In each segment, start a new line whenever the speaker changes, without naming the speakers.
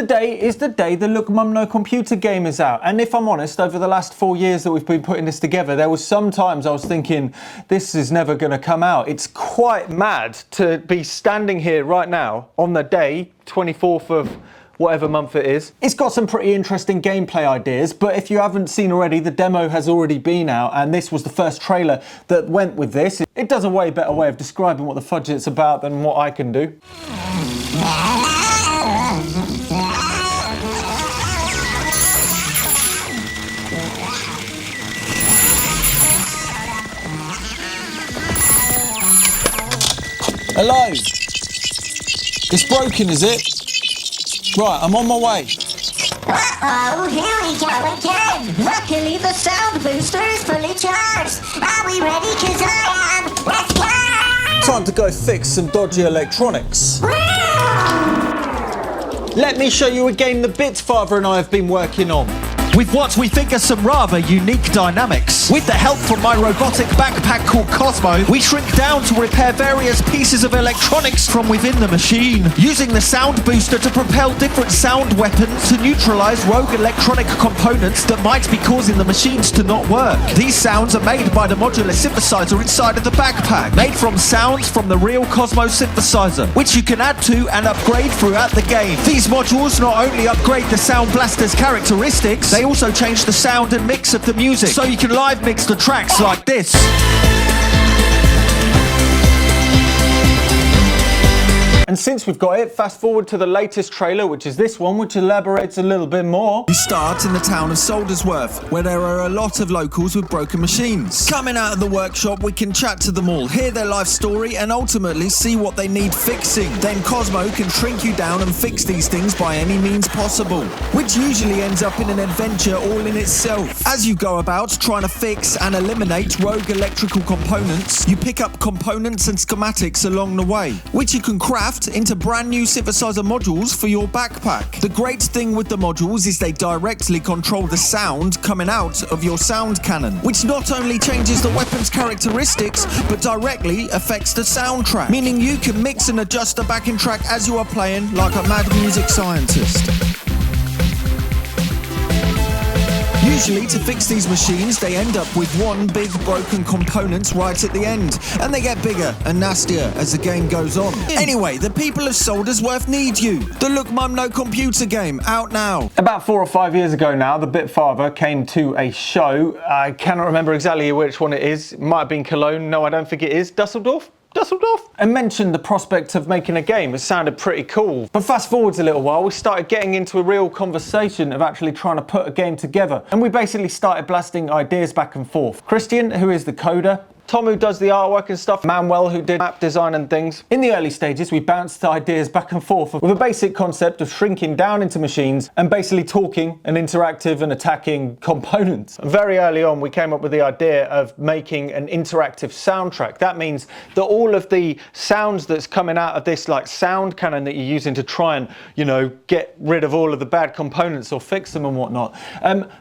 Today is the day the Look Mum No Computer game is out, and if I'm honest, over the last 4 years that we've been putting this together, there was some times I was thinking, this is never going to come out. It's quite mad to be standing here right now on the day, 24th of whatever month it is. It's got some pretty interesting gameplay ideas, but if you haven't seen already, the demo has already been out, and this was the first trailer that went with this. It does a way better way of describing what the fudge it's about than what I can do. Hello? It's broken, is it? Right, I'm on my way.
Uh-oh, here we go again. Luckily the sound booster is fully charged. Are we ready? 'Cause I am. Let's go!
Time to go fix some dodgy electronics. Let me show you a game the Bitfather and I have been working on.
With what we think are some rather unique dynamics. With the help from my robotic backpack called Cosmo, we shrink down to repair various pieces of electronics from within the machine, using the sound booster to propel different sound weapons to neutralize rogue electronic components that might be causing the machines to not work. These sounds are made by the modular synthesizer inside of the backpack, made from sounds from the real Cosmo synthesizer, which you can add to and upgrade throughout the game. These modules not only upgrade the Sound Blaster's characteristics, they also change the sound and mix of the music, so you can live mix the tracks like this.
And since we've got it, fast forward to the latest trailer, which is this one, which elaborates a little bit more.
We start in the town of Soldersworth, where there are a lot of locals with broken machines. Coming out of the workshop, we can chat to them all, hear their life story, and ultimately see what they need fixing. Then Cosmo can shrink you down and fix these things by any means possible, which usually ends up in an adventure all in itself. As you go about trying to fix and eliminate rogue electrical components, you pick up components and schematics along the way, which you can craft into brand new synthesizer modules for your backpack. The great thing with the modules is they directly control the sound coming out of your sound cannon, which not only changes the weapon's characteristics, but directly affects the soundtrack, meaning you can mix and adjust the backing track as you are playing like a mad music scientist. Usually to fix these machines, they end up with one big broken component right at the end, and they get bigger and nastier as the game goes on. Anyway, the people of Soldersworth need you. The Look Mum No Computer game, out now.
About 4 or 5 years ago now, the Bitfather came to a show. I cannot remember exactly which one it is. It might have been Cologne. No, I don't think it is. Dusseldorf? And mentioned the prospect of making a game. It sounded pretty cool. But fast forwards a little while, we started getting into a real conversation of actually trying to put a game together. And we basically started blasting ideas back and forth. Christian, who is the coder, Tom, who does the artwork and stuff, Manuel, who did map design and things. In the early stages, we bounced ideas back and forth with a basic concept of shrinking down into machines and basically talking and interactive and attacking components. Very early on, we came up with the idea of making an interactive soundtrack. That means that all of the sounds that's coming out of this like sound cannon that you're using to try and, you know, get rid of all of the bad components or fix them and whatnot.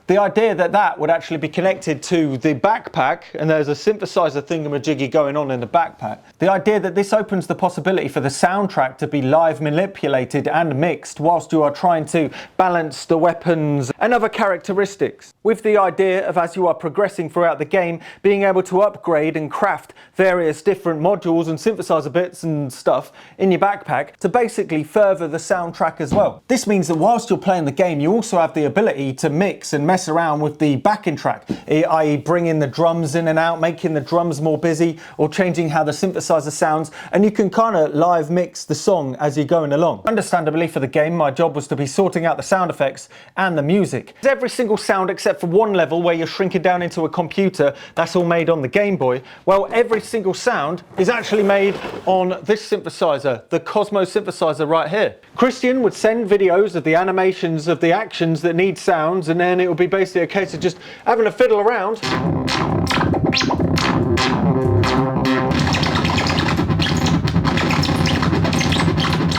The idea that that would actually be connected to the backpack, and there's a synthesizer thingamajiggy going on in the backpack. The idea that this opens the possibility for the soundtrack to be live manipulated and mixed whilst you are trying to balance the weapons and other characteristics. With the idea of, as you are progressing throughout the game, being able to upgrade and craft various different modules and synthesizer bits and stuff in your backpack to basically further the soundtrack as well. This means that whilst you're playing the game, you also have the ability to mix and mess around with the backing track, i.e. bringing the drums in and out, making the drums more busy, or changing how the synthesizer sounds, and you can kind of live mix the song as you're going along. Understandably, for the game, my job was to be sorting out the sound effects and the music. Every single sound except for one level where you're shrinking down into a computer, that's all made on the Game Boy. Well, every single sound is actually made on this synthesizer, the Cosmo synthesizer right here. Christian would send videos of the animations of the actions that need sounds, and then it would be basically a case of just having a fiddle around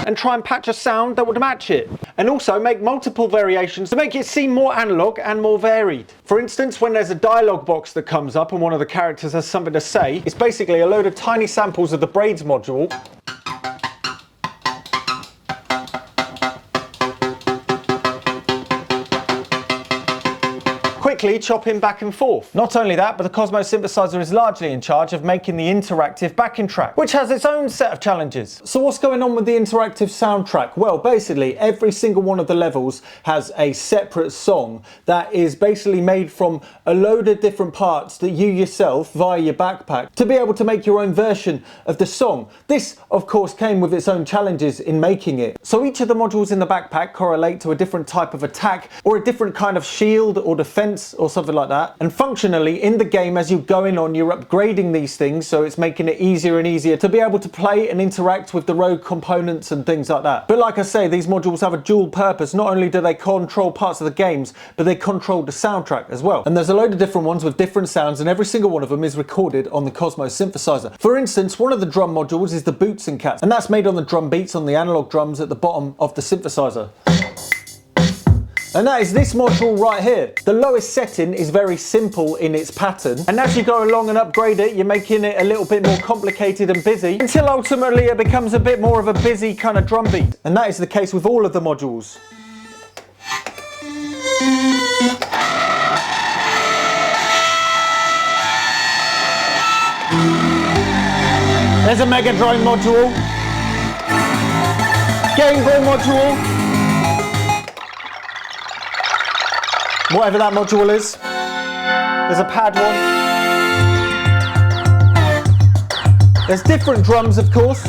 and try and patch a sound that would match it, and also make multiple variations to make it seem more analog and more varied. For instance, when there's a dialogue box that comes up and one of the characters has something to say, it's basically a load of tiny samples of the braids module quickly chopping back and forth. Not only that, but the Cosmo synthesizer is largely in charge of making the interactive backing track, which has its own set of challenges. So what's going on with the interactive soundtrack? Well, basically every single one of the levels has a separate song that is basically made from a load of different parts that you yourself, via your backpack, to be able to make your own version of the song. This, of course, came with its own challenges in making it. So each of the modules in the backpack correlate to a different type of attack or a different kind of shield or defense or something like that. And functionally, in the game, as you're going on, you're upgrading these things, so it's making it easier and easier to be able to play and interact with the rogue components and things like that. But like I say, these modules have a dual purpose. Not only do they control parts of the games, but they control the soundtrack as well. And there's a load of different ones with different sounds, and every single one of them is recorded on the Cosmo synthesizer. For instance, one of the drum modules is the Boots and Cats, and that's made on the drum beats on the analog drums at the bottom of the synthesizer. And that is this module right here. The lowest setting is very simple in its pattern, and as you go along and upgrade it, you're making it a little bit more complicated and busy, until ultimately it becomes a bit more of a busy kind of drum beat. And that is the case with all of the modules. There's a Mega Drive module, Game Boy module, whatever that module is. There's a pad one. There's different drums, of course.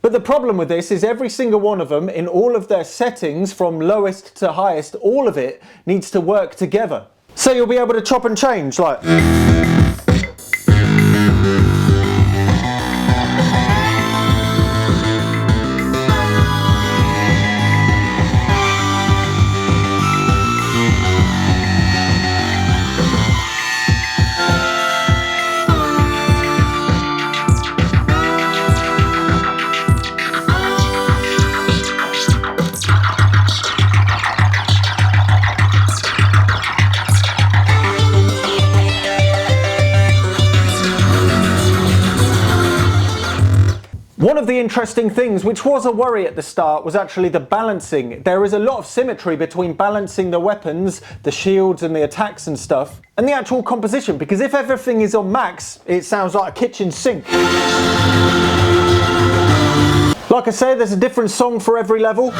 But the problem with this is every single one of them, in all of their settings from lowest to highest, all of it needs to work together. So you'll be able to chop and change, like. One of the interesting things, which was a worry at the start, was actually the balancing. There is a lot of symmetry between balancing the weapons, the shields and the attacks and stuff, and the actual composition, because if everything is on max, it sounds like a kitchen sink. Like I say, there's a different song for every level.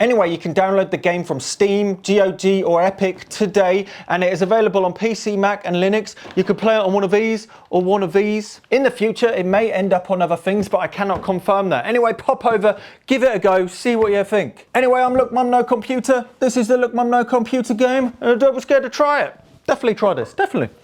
Anyway, you can download the game from Steam, GOG or Epic today, and it is available on PC, Mac and Linux. You could play it on one of these or one of these. In the future, it may end up on other things, but I cannot confirm that. Anyway, pop over, give it a go, see what you think. Anyway, I'm Look Mum No Computer. This is the Look Mum No Computer game, and don't be scared to try it. Definitely try this, definitely.